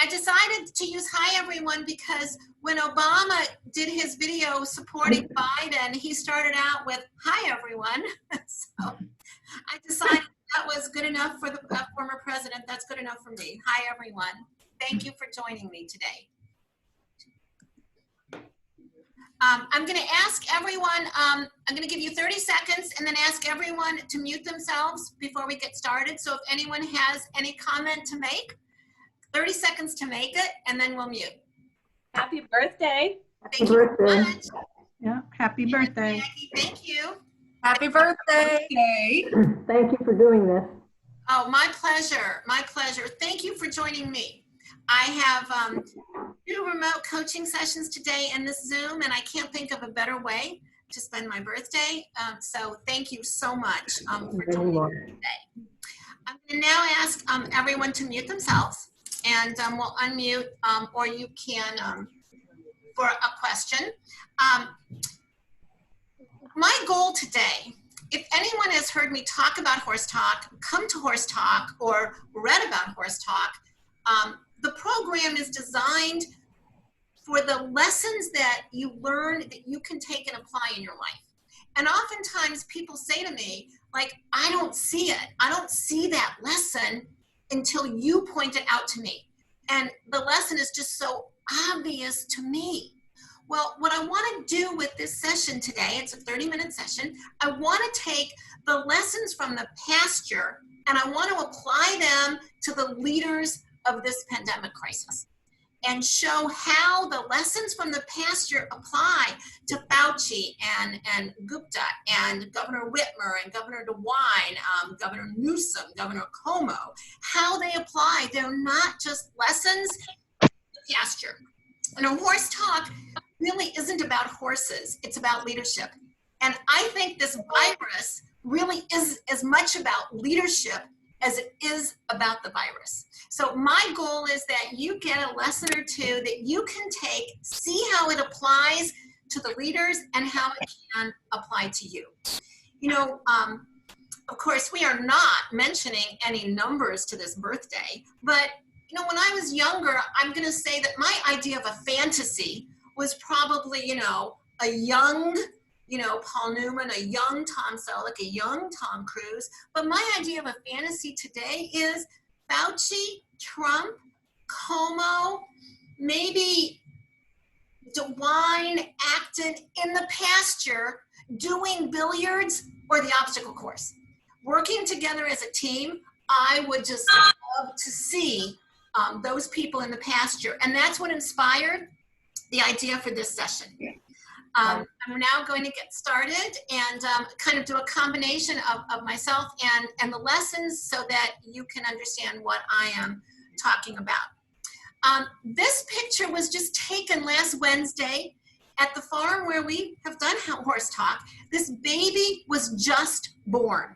I decided to use hi everyone because when Obama did his video supporting Biden, he started out with hi everyone. So I decided that was good enough for the former president. That's good enough for me. Hi everyone. Thank you for joining me today. I'm going to ask everyone, I'm going to give you 30 seconds and then ask everyone to mute themselves before we get started. So if anyone has any comment to make, 30 seconds to make it, and then we'll mute. Happy birthday. Thank you very much. Yeah, happy birthday. Jackie, thank you. Happy birthday. Thank you for doing this. Oh, my pleasure. My pleasure. Thank you for joining me. I have 2 remote coaching sessions today in this Zoom, and I can't think of a better way to spend my birthday. So thank you so much for joining me today. I'm going to now ask everyone to mute themselves, and we'll unmute, or you can for a question. My goal today, if anyone has heard me talk about HorseTalk, come to HorseTalk, or read about HorseTalk, the program is designed for the lessons that you learn that you can take and apply in your life. And oftentimes people say to me, like, I don't see it. I don't see that lesson until you point it out to me. And the lesson is just so obvious to me. Well, what I want to do with this session today, it's a 30-minute session, I want to take the lessons from the past year and I want to apply them to the leaders of this pandemic crisis and show how the lessons from the past year apply to Fauci and Gupta and Governor Whitmer and Governor DeWine, Governor Newsom, Governor Cuomo, how they apply. They're not just lessons from the past year. And a HorseTalk really isn't about horses, it's about leadership. And I think this virus really is as much about leadership as it is about the virus. So my goal is that you get a lesson or two that you can take, see how it applies to the leaders and how it can apply to you. You know, of course, we are not mentioning any numbers to this birthday, but you know, when I was younger, I'm gonna say that my idea of a fantasy was probably, you know, a young, you know, Paul Newman, a young Tom Selleck, a young Tom Cruise. But my idea of a fantasy today is Fauci, Trump, Cuomo, maybe DeWine, Acton in the pasture doing billiards or the obstacle course. Working together as a team, I would just love to see those people in the pasture. And that's what inspired the idea for this session. I'm now going to get started and kind of do a combination of myself and the lessons so that you can understand what I am talking about. This picture was just taken last Wednesday at the farm where we have done HorseTalk. This baby was just born.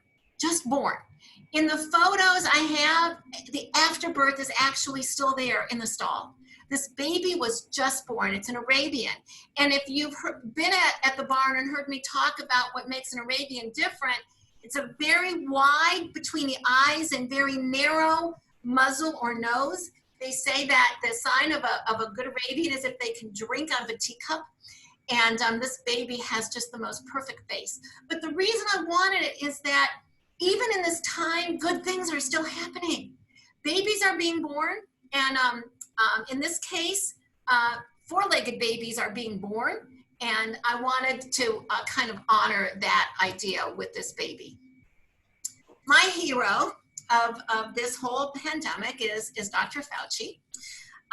In the photos I have, the afterbirth is actually still there in the stall. This baby was just born. It's an Arabian. And if you've been at the barn and heard me talk about what makes an Arabian different, it's a very wide between the eyes and very narrow muzzle or nose. They say that the sign of a good Arabian is if they can drink out of a teacup. And this baby has just the most perfect face. But the reason I wanted it is that even in this time, good things are still happening. Babies are being born, and in this case, 4-legged babies are being born, and I wanted to kind of honor that idea with this baby. My hero of this whole pandemic is Dr. Fauci.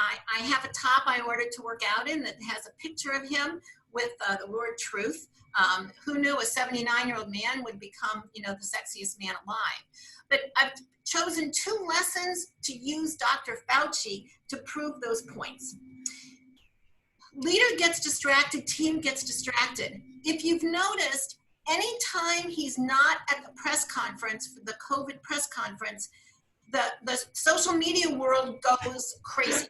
I have a top I ordered to work out in that has a picture of him with the word truth. Who knew a 79-year-old man would become, you know, the sexiest man alive? But I've chosen 2 lessons to use Dr. Fauci to prove those points. Leader gets distracted, team gets distracted. If you've noticed, anytime he's not at the press conference, the COVID press conference, the social media world goes crazy.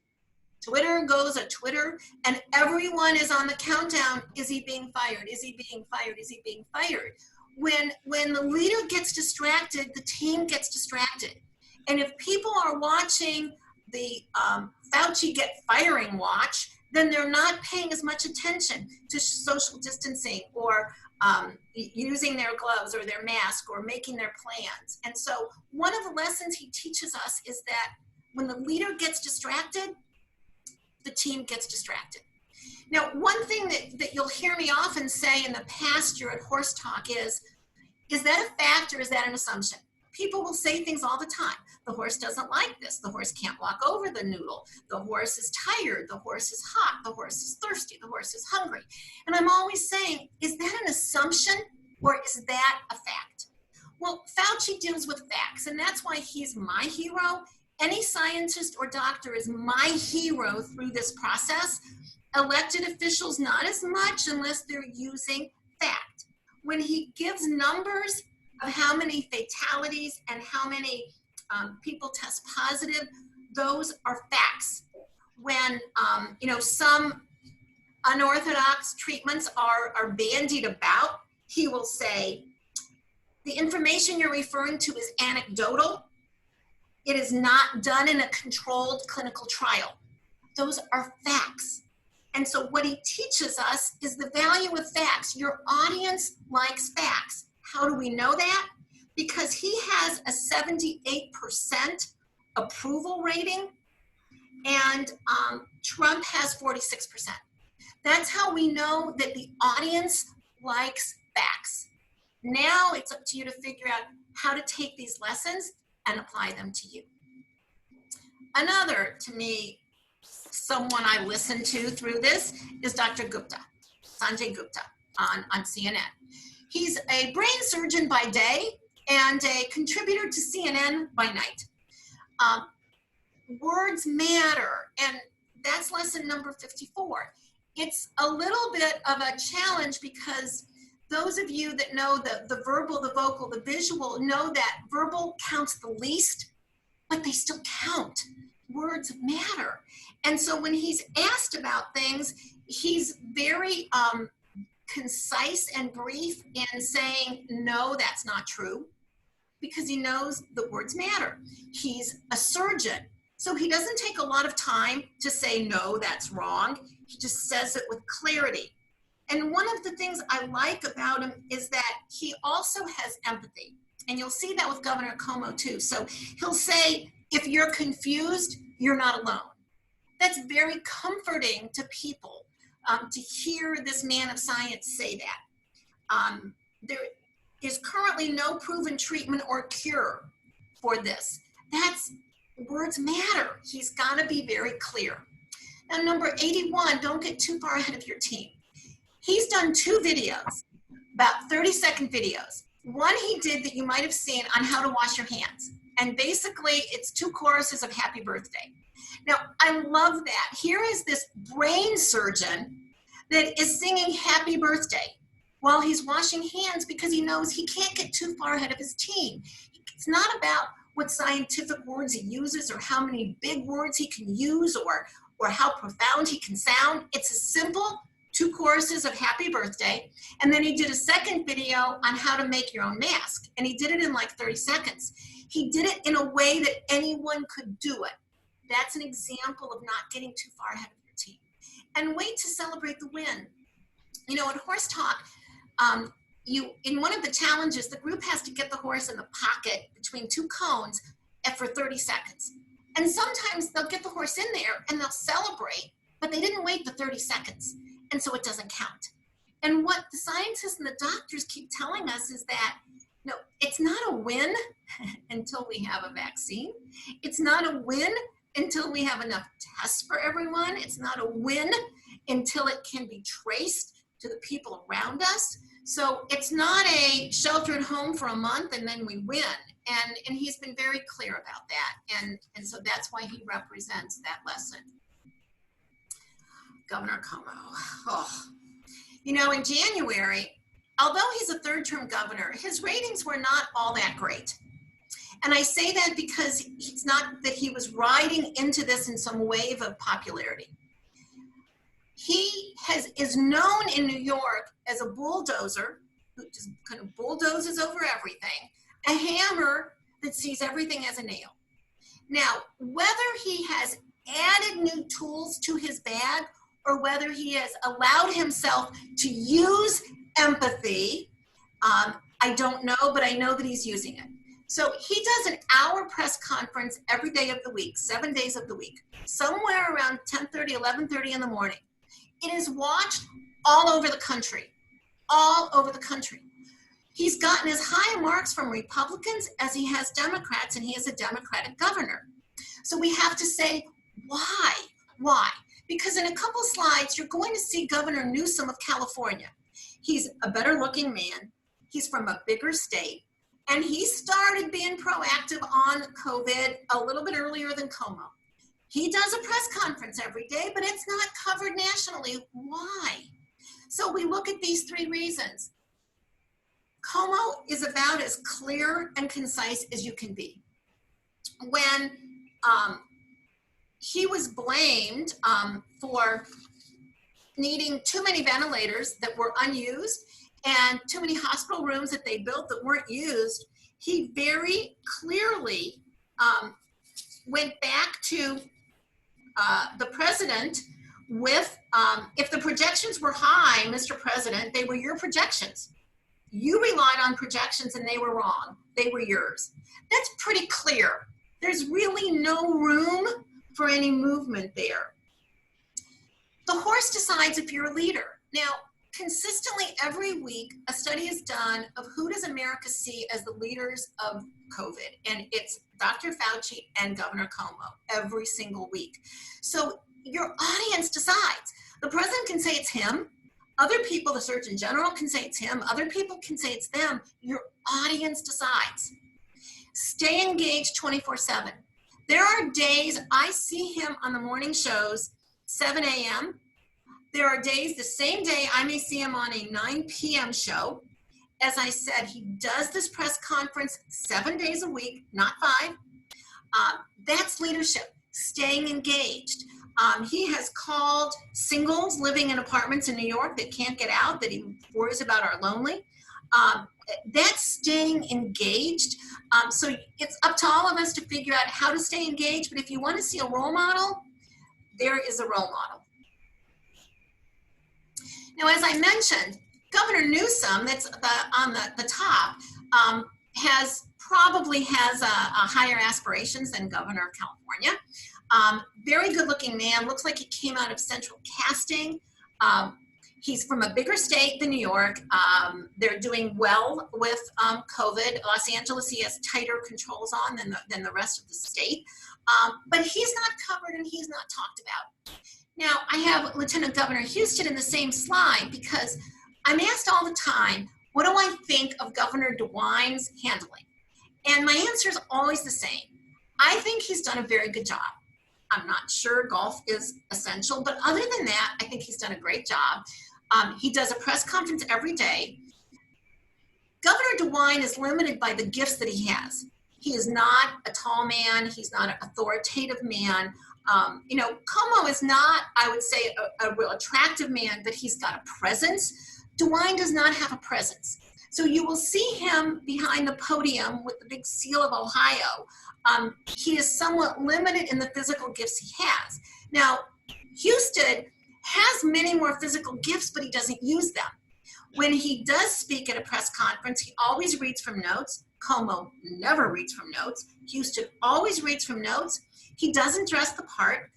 Twitter goes a Twitter, and everyone is on the countdown. Is he being fired? Is he being fired? Is he being fired? When the leader gets distracted, the team gets distracted. And if people are watching the Fauci get firing watch, then they're not paying as much attention to social distancing or using their gloves or their mask or making their plans. And so one of the lessons he teaches us is that when the leader gets distracted, the team gets distracted. Now, one thing that you'll hear me often say in the past year at HorseTalk is that a fact or is that an assumption? People will say things all the time. The horse doesn't like this. The horse can't walk over the noodle. The horse is tired. The horse is hot. The horse is thirsty. The horse is hungry. And I'm always saying, is that an assumption or is that a fact? Well, Fauci deals with facts, and that's why he's my hero. Any scientist or doctor is my hero through this process. Elected officials, not as much unless they're using fact. When he gives numbers of how many fatalities and how many people test positive, those are facts. When some unorthodox treatments are bandied about, he will say, the information you're referring to is anecdotal. It is not done in a controlled clinical trial. Those are facts. And so what he teaches us is the value of facts. Your audience likes facts. How do we know that? Because he has a 78% approval rating and Trump has 46%. That's how we know that the audience likes facts. Now it's up to you to figure out how to take these lessons and apply them to you. Another, to me, someone I listen to through this is Dr. Gupta, Sanjay Gupta on CNN. He's a brain surgeon by day and a contributor to CNN by night. Words matter, and that's lesson number 54. It's a little bit of a challenge because those of you that know the verbal, the vocal, the visual know that verbal counts the least, but they still count. Words matter. And so when he's asked about things, he's very concise and brief in saying, no, that's not true, because he knows the words matter. He's a surgeon, so he doesn't take a lot of time to say, no, that's wrong. He just says it with clarity. And one of the things I like about him is that he also has empathy. And you'll see that with Governor Cuomo too. So he'll say, if you're confused, you're not alone. That's very comforting to people to hear this man of science say that. There is currently no proven treatment or cure for this. Words matter. He's got to be very clear. Now, number 81, don't get too far ahead of your team. He's done 2 videos, about 30-second videos. One he did that you might have seen on how to wash your hands. And basically, it's 2 choruses of Happy Birthday. Now, I love that. Here is this brain surgeon that is singing Happy Birthday while he's washing hands because he knows he can't get too far ahead of his team. It's not about what scientific words he uses or how many big words he can use or how profound he can sound. It's a simple 2 choruses of Happy Birthday. And then he did a second video on how to make your own mask. And he did it in like 30 seconds. He did it in a way that anyone could do it. That's an example of not getting too far ahead of your team. And wait to celebrate the win. You know, at HorseTalk, in one of the challenges, the group has to get the horse in the pocket between 2 cones for 30 seconds. And sometimes they'll get the horse in there and they'll celebrate, but they didn't wait the 30 seconds. And so it doesn't count. And what the scientists and the doctors keep telling us is that, no, it's not a win until we have a vaccine. It's not a win until we have enough tests for everyone. It's not a win until it can be traced to the people around us. So it's not a shelter at home for a month and then we win. And he's been very clear about that. And so that's why he represents that lesson. Governor Cuomo. Oh. You know, in January, although he's a 3rd-term governor, his ratings were not all that great. And I say that because it's not that he was riding into this in some wave of popularity. He is known in New York as a bulldozer, who just kind of bulldozes over everything, a hammer that sees everything as a nail. Now, whether he has added new tools to his bag or whether he has allowed himself to use empathy. I don't know, but I know that he's using it. So he does an hour press conference every day of the week, 7 days of the week, somewhere around 10:30, 11:30 in the morning. It is watched all over the country, all over the country. He's gotten as high marks from Republicans as he has Democrats, and he is a Democratic governor. So we have to say, why? Why? Because in a couple slides, you're going to see Governor Newsom of California. He's a better looking man. He's from a bigger state. And he started being proactive on COVID a little bit earlier than Cuomo. He does a press conference every day, but it's not covered nationally. Why? So we look at these three reasons. Cuomo is about as clear and concise as you can be. When he was blamed for needing too many ventilators that were unused and too many hospital rooms that they built that weren't used, he very clearly went back to the president with, if the projections were high, Mr. President, they were your projections. You relied on projections and they were wrong. They were yours. That's pretty clear. There's really no room for any movement there. The horse decides if you're a leader. Now, consistently every week, a study is done of who does America see as the leaders of COVID. And it's Dr. Fauci and Governor Cuomo every single week. So your audience decides. The president can say it's him. Other people, the Surgeon General can say it's him. Other people can say it's them. Your audience decides. Stay engaged 24/7. There are days I see him on the morning shows, 7 a.m. There are days, the same day, I may see him on a 9 p.m. show. As I said, he does this press conference 7 days a week, not 5. That's leadership, staying engaged. He has called singles living in apartments in New York that can't get out, that he worries about are lonely. That's staying engaged. So it's up to all of us to figure out how to stay engaged. But if you want to see a role model, there is a role model. Now, as I mentioned, Governor Newsom, that's on the top, probably has higher aspirations than Governor of California. Very good looking man, looks like he came out of central casting. He's from a bigger state than New York. They're doing well with COVID. Los Angeles, he has tighter controls on than the rest of the state. But he's not covered and he's not talked about. Now, I have Lieutenant Governor Houston in the same slide because I'm asked all the time, what do I think of Governor DeWine's handling? And my answer is always the same. I think he's done a very good job. I'm not sure golf is essential, but other than that, I think he's done a great job. He does a press conference every day. Governor DeWine is limited by the gifts that he has. He is not a tall man. He's not an authoritative man. Cuomo is not, I would say, a real attractive man, but he's got a presence. DeWine does not have a presence. So you will see him behind the podium with the big seal of Ohio. He is somewhat limited in the physical gifts he has. Now, Houston has many more physical gifts, but he doesn't use them. When he does speak at a press conference, he always reads from notes. Cuomo never reads from notes. Houston always reads from notes. He doesn't dress the part.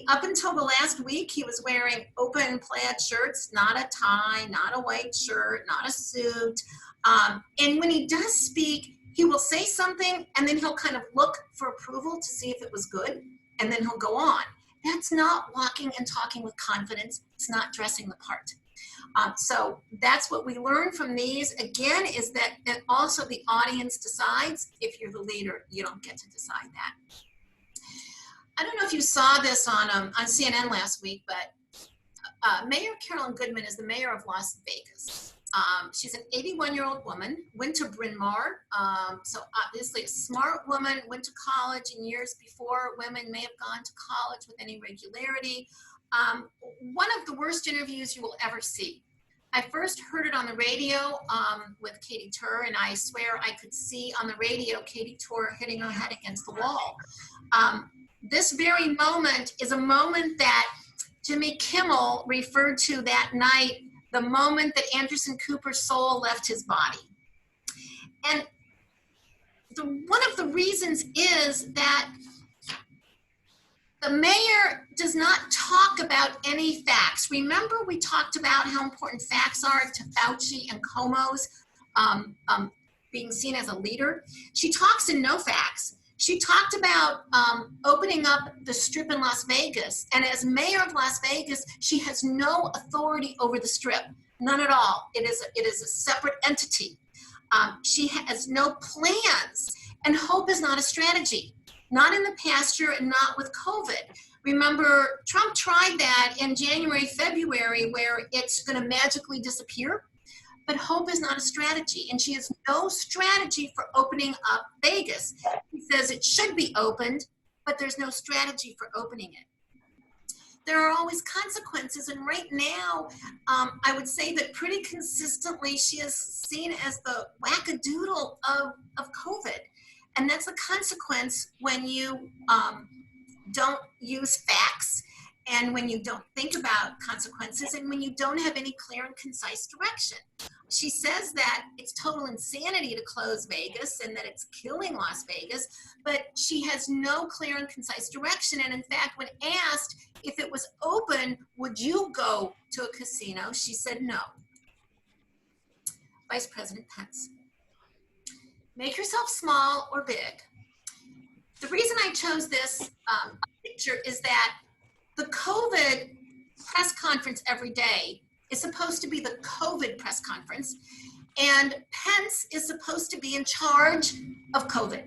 Up until the last week, he was wearing open plaid shirts, not a tie, not a white shirt, not a suit. And when he does speak, he will say something and then he'll kind of look for approval to see if it was good, and then he'll go on. That's not walking and talking with confidence. It's not dressing the part. So that's what we learn from these. Again, is that also the audience decides. If you're the leader, you don't get to decide that. I don't know if you saw this on CNN last week, but Mayor Carolyn Goodman is the mayor of Las Vegas. She's an 81-year-old woman, went to Bryn Mawr, so obviously a smart woman, went to college in years before women may have gone to college with any regularity. One of the worst interviews you will ever see. I first heard it on the radio with Katie Tur, and I swear I could see on the radio Katie Tur hitting her head against the wall. this very moment is a moment that Jimmy Kimmel referred to that night, the moment that Anderson Cooper's soul left his body. And one of the reasons is that the mayor does not talk about any facts. Remember, we talked about how important facts are to Fauci and Cuomo's being seen as a leader. She talks in no facts. She talked about opening up the Strip in Las Vegas. And as mayor of Las Vegas, she has no authority over the Strip, none at all. It is a separate entity. She has no plans, and hope is not a strategy. Not in the past year and not with COVID. Remember, Trump tried that in January, February, where it's going to magically disappear. But hope is not a strategy, and she has no strategy for opening up Vegas. He says it should be opened, but there's no strategy for opening it. There are always consequences, and right now, I would say that pretty consistently she is seen as the wackadoodle of COVID. And that's a consequence when you don't use facts, and when you don't think about consequences, and when you don't have any clear and concise direction. She says that it's total insanity to close Vegas and that it's killing Las Vegas, but she has no clear and concise direction. And in fact, when asked if it was open, would you go to a casino? She said no. Vice President Pence. Make yourself small or big. The reason I chose this picture is that the COVID press conference every day is supposed to be the COVID press conference, and Pence is supposed to be in charge of COVID.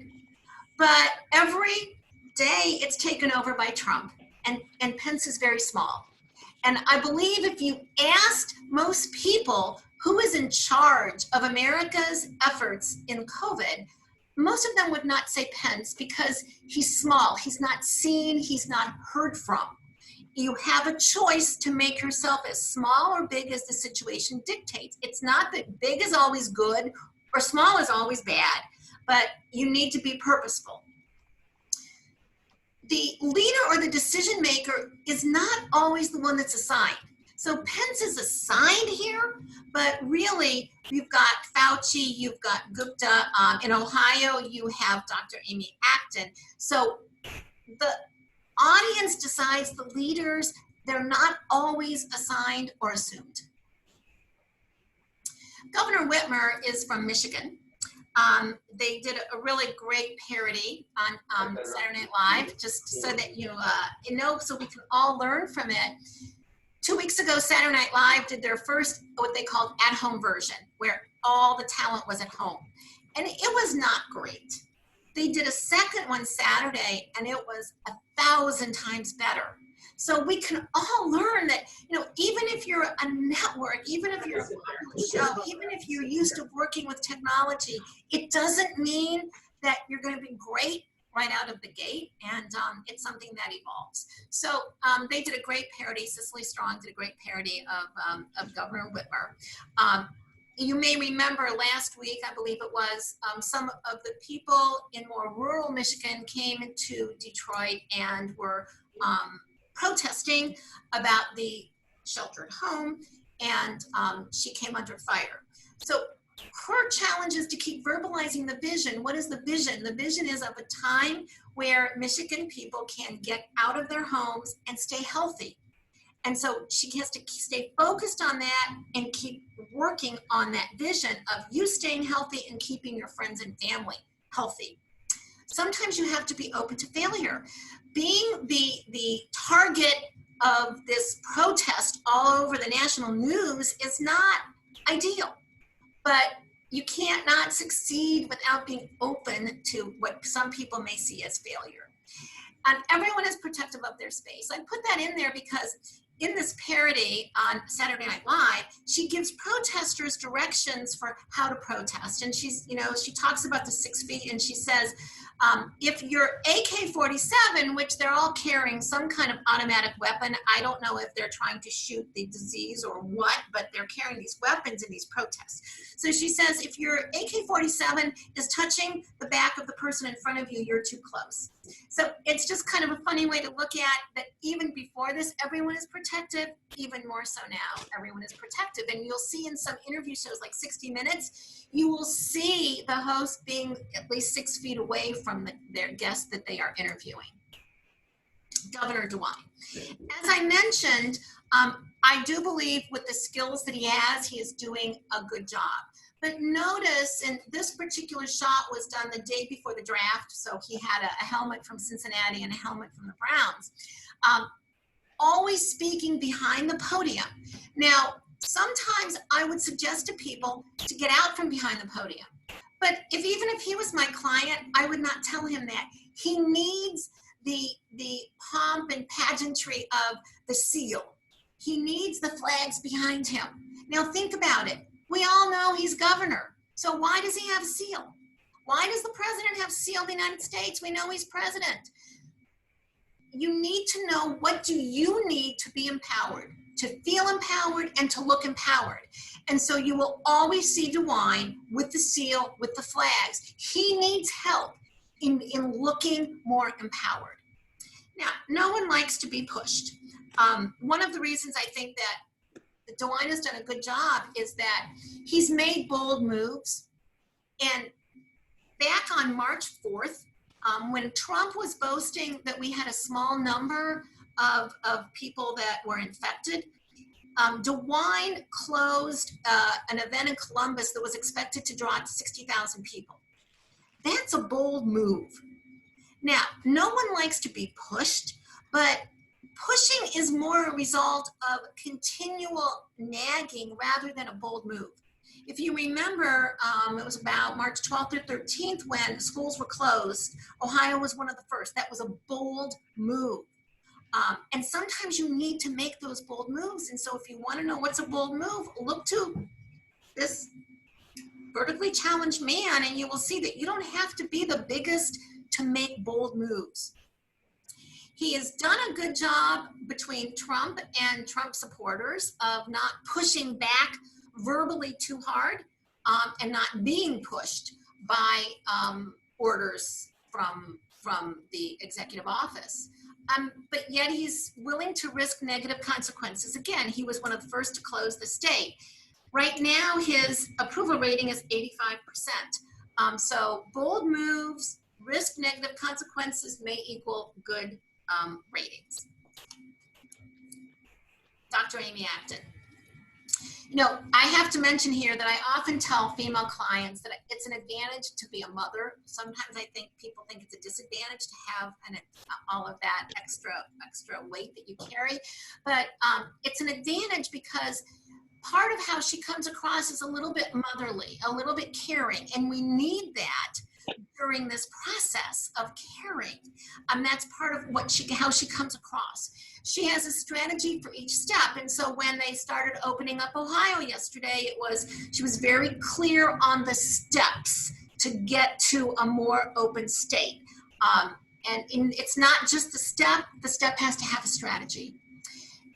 But every day it's taken over by Trump, and Pence is very small. And I believe if you asked most people who is in charge of America's efforts in COVID, most of them would not say Pence because he's small, he's not seen, he's not heard from. You have a choice to make yourself as small or big as the situation dictates. It's not that big is always good or small is always bad, but you need to be purposeful. The leader or the decision maker is not always the one that's assigned. So Pence is assigned here, but really you've got Fauci, you've got Gupta. In Ohio, you have Dr. Amy Acton. So the audience decides the leaders, they're not always assigned or assumed. Governor Whitmer is from Michigan. They did a really great parody on Saturday Night Live, just so that you know, so we can all learn from it. 2 weeks ago, Saturday Night Live did their first, what they called at-home version, where all the talent was at home. And it was not great. They did a second one Saturday, and it was 1,000 times better. So we can all learn that, you know, even if you're a network, even if you're a popular show, even if you're used to working with technology, it doesn't mean that you're going to be great right out of the gate, and it's something that evolves. So they did a great parody. Cicely Strong did a great parody of Governor Whitmer. You may remember last week, I believe it was, some of the people in more rural Michigan came to Detroit and were protesting about the shelter at home, and she came under fire. So her challenge is to keep verbalizing the vision. What is the vision? The vision is of a time where Michigan people can get out of their homes and stay healthy. And so she has to stay focused on that and keep working on that vision of you staying healthy and keeping your friends and family healthy. Sometimes you have to be open to failure. Being the target of this protest all over the national news is not ideal, but you can't not succeed without being open to what some people may see as failure. And everyone is protective of their space. I put that in there because in this parody on Saturday Night Live, she gives protesters directions for how to protest. And she's, you know, she talks about the 6 feet, and she says, if you're AK-47, which they're all carrying some kind of automatic weapon, I don't know if they're trying to shoot the disease or what, but they're carrying these weapons in these protests. So she says, if your AK-47 is touching the back of the person in front of you, you're too close. So it's just kind of a funny way to look at that. Even before this, everyone is protective. Even more so now, everyone is protective. And you'll see in some interview shows like 60 Minutes, you will see the host being at least 6 feet away from their guest that they are interviewing. Governor DeWine. As I mentioned, I do believe with the skills that he is doing a good job. But notice, and this particular shot was done the day before the draft, so he had a helmet from Cincinnati and a helmet from the Browns. Always speaking behind the podium. Now, sometimes I would suggest to people to get out from behind the podium. But even if he was my client, I would not tell him that. He needs the pomp and pageantry of the seal. He needs the flags behind him. Now think about it. We all know he's governor. So why does he have a seal? Why does the president have a seal of the United States? We know he's president. You need to know, what do you need to be empowered, to feel empowered and to look empowered. And so you will always see DeWine with the seal, with the flags. He needs help in looking more empowered. Now, no one likes to be pushed. One of the reasons I think that DeWine has done a good job is that he's made bold moves. And back on March 4th, when Trump was boasting that we had a small number of people that were infected, DeWine closed an event in Columbus that was expected to draw 60,000 people. That's a bold move. Now, no one likes to be pushed, but pushing is more a result of continual nagging rather than a bold move. If you remember, it was about March 12th or 13th when schools were closed. Ohio was one of the first. That was a bold move. And sometimes you need to make those bold moves. And so if you want to know what's a bold move, look to this vertically challenged man, and you will see that you don't have to be the biggest to make bold moves. He has done a good job between Trump and Trump supporters of not pushing back verbally too hard and not being pushed by orders from the executive office. But yet he's willing to risk negative consequences. Again, he was one of the first to close the state. Right now, his approval rating is 85%. So bold moves, risk negative consequences may equal good ratings. Dr. Amy Acton. You know, I have to mention here that I often tell female clients that it's an advantage to be a mother. Sometimes I think people think it's a disadvantage to have all of that extra weight that you carry. But it's an advantage because part of how she comes across is a little bit motherly, a little bit caring, and we need that during this process of caring. That's part of how she comes across. She has a strategy for each step. And so when they started opening up Ohio yesterday, she was very clear on the steps to get to a more open state. It's not just the step has to have a strategy.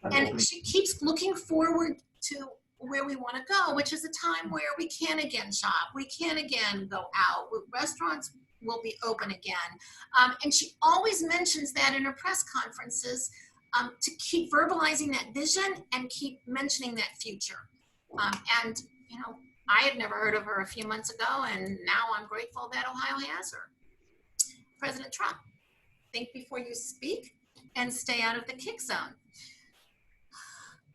And she keeps looking forward to where we want to go, which is a time where we can again shop, we can again go out, restaurants will be open again. And she always mentions that in her press conferences to keep verbalizing that vision and keep mentioning that future. And, you know, I had never heard of her a few months ago, and now I'm grateful that Ohio has her. President Trump, think before you speak and stay out of the kick zone.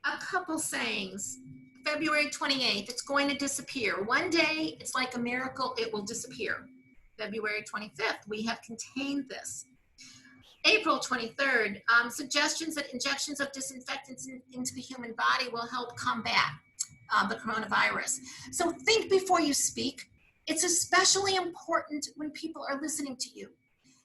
A couple sayings. February 28th, it's going to disappear. One day, it's like a miracle, it will disappear. February 25th, we have contained this. April 23rd, suggestions that injections of disinfectants into the human body will help combat the coronavirus. So think before you speak. It's especially important when people are listening to you.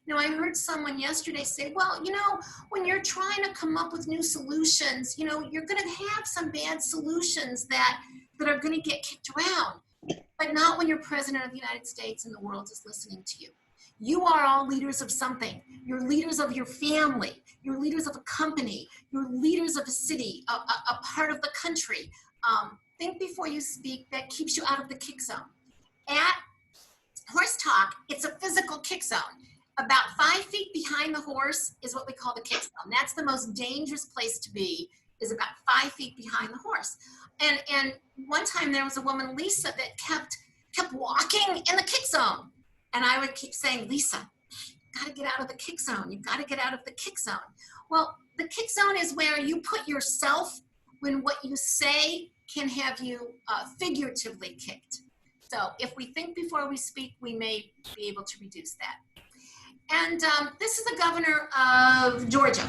You know, I heard someone yesterday say, well, you know, when you're trying to come up with new solutions, you know, you're going to have some bad solutions that are going to get kicked around, but not when you're president of the United States and the world is listening to you. You are all leaders of something. You're leaders of your family. You're leaders of a company. You're leaders of a city, a part of the country. Think before you speak. That keeps you out of the kick zone. At HorseTalk, it's a physical kick zone. about 5 feet behind the horse is what we call the kick zone. That's the most dangerous place to be, is about 5 feet behind the horse. And one time there was a woman, Lisa, that kept walking in the kick zone. And I would keep saying, Lisa, got to get out of the kick zone. You've got to get out of the kick zone. Well, the kick zone is where you put yourself when what you say can have you figuratively kicked. So if we think before we speak, we may be able to reduce that. And this is the governor of Georgia,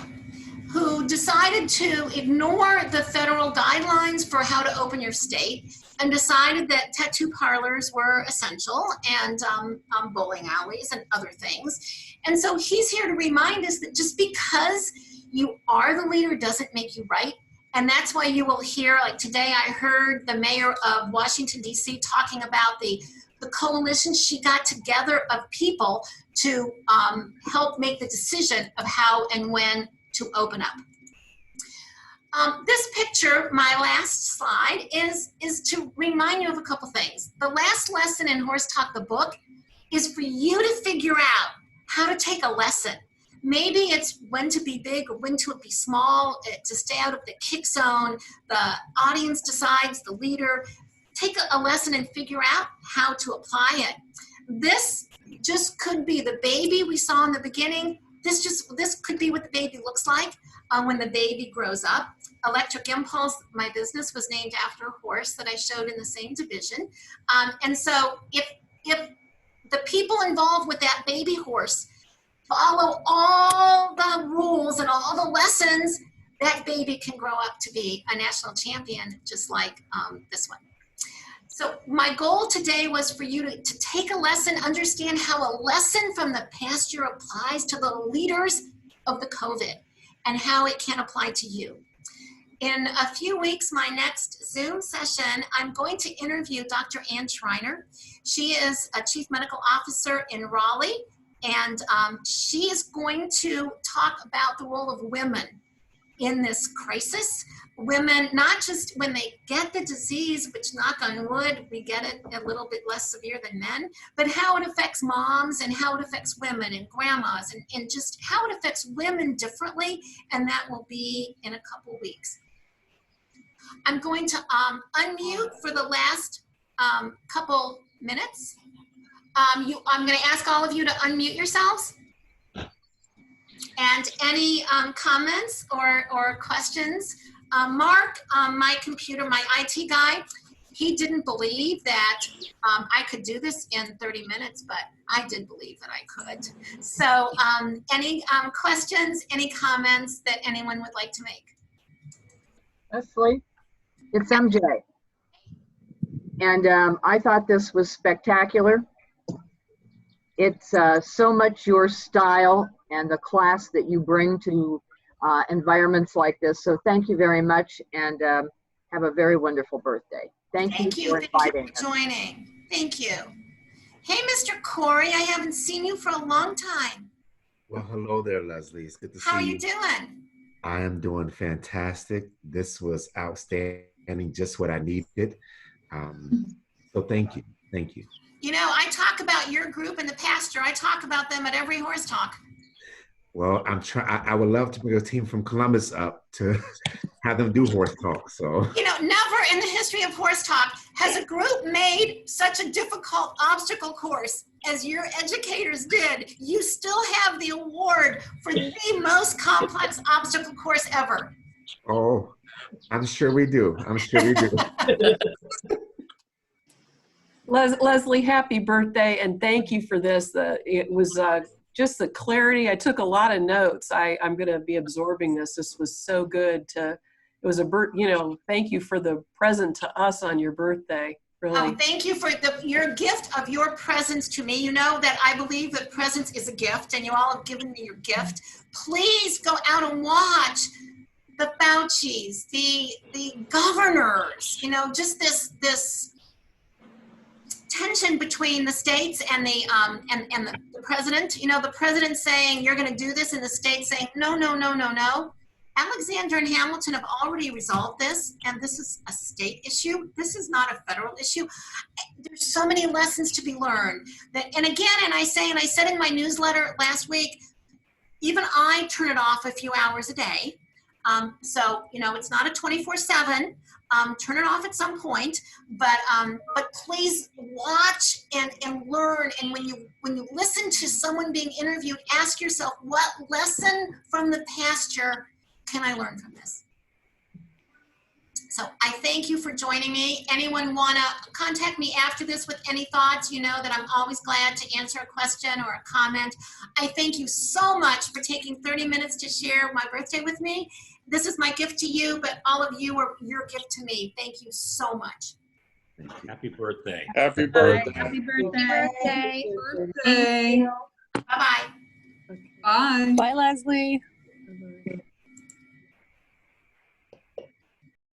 who decided to ignore the federal guidelines for how to open your state and decided that tattoo parlors were essential and bowling alleys and other things. And so he's here to remind us that just because you are the leader doesn't make you right. And that's why you will hear, like today I heard the mayor of Washington, D.C. talking about the coalition she got together of people to help make the decision of how and when to open up. This picture, my last slide, is to remind you of a couple things. The last lesson in HorseTalk, the book, is for you to figure out how to take a lesson. Maybe it's when to be big or when to be small, to stay out of the kick zone. The audience decides, the leader. Take a lesson and figure out how to apply it. This just could be the baby we saw in the beginning. This could be what the baby looks like when the baby grows up. Electric Impulse, my business, was named after a horse that I showed in the same division. And so if the people involved with that baby horse follow all the rules and all the lessons, that baby can grow up to be a national champion, just like this one. So my goal today was for you to take a lesson, understand how a lesson from the past year applies to the leaders of the COVID and how it can apply to you. In a few weeks, my next Zoom session, I'm going to interview Dr. Ann Schreiner. She is a chief medical officer in Raleigh, and she is going to talk about the role of women in this crisis. Women, not just when they get the disease, which knock on wood, we get it a little bit less severe than men, but how it affects moms and how it affects women and grandmas and just how it affects women differently, and that will be in a couple weeks. I'm going to unmute for the last couple minutes. I'm going to ask all of you to unmute yourselves. And any comments or questions? Mark, my IT guy, he didn't believe that I could do this in 30 minutes, but I did believe that I could. So any questions, any comments that anyone would like to make? Leslie, it's MJ. And I thought this was spectacular. It's so much your style and the class that you bring to environments like this. So thank you very much, and have a very wonderful birthday. Thank you for inviting us. Joining. Thank you. Hey, Mr. Corey, I haven't seen you for a long time. Well, hello there, Leslie. It's good to see you. How are you doing? I am doing fantastic. This was outstanding, just what I needed. So thank you. Thank you. You know, I talk about your group in the pasture. I talk about them at every horse talk. Well, I would love to bring a team from Columbus up to have them do horse talk. So, you know, never in the history of horse talk has a group made such a difficult obstacle course as your educators did. You still have the award for the most complex obstacle course ever. Oh, I'm sure we do. I'm sure we do. Leslie, happy birthday, and thank you for this. It was just the clarity. I took a lot of notes. I'm going to be absorbing this. This was so good. It was thank you for the present to us on your birthday. Really. Thank you for your gift of your presence to me. You know that I believe that presence is a gift, and you all have given me your gift. Please go out and watch the Faucis, the governors. You know, just this tension between the states and the president. You know, the president saying you're going to do this, and the state saying no, no, no, no, no. Alexander and Hamilton have already resolved this, and this is a state issue. This is not a federal issue. There's so many lessons to be learned. And I said in my newsletter last week, even I turn it off a few hours a day. So, it's not a 24/7. Turn it off at some point, but please watch and learn. And when you listen to someone being interviewed, ask yourself, what lesson from the past year can I learn from this? So I thank you for joining me. Anyone want to contact me after this with any thoughts? You know that I'm always glad to answer a question or a comment. I thank you so much for taking 30 minutes to share my birthday with me. This is my gift to you, but all of you are your gift to me. Thank you so much. Happy birthday. Happy birthday. Happy birthday. Birthday. Bye-bye. Bye. Bye, Leslie.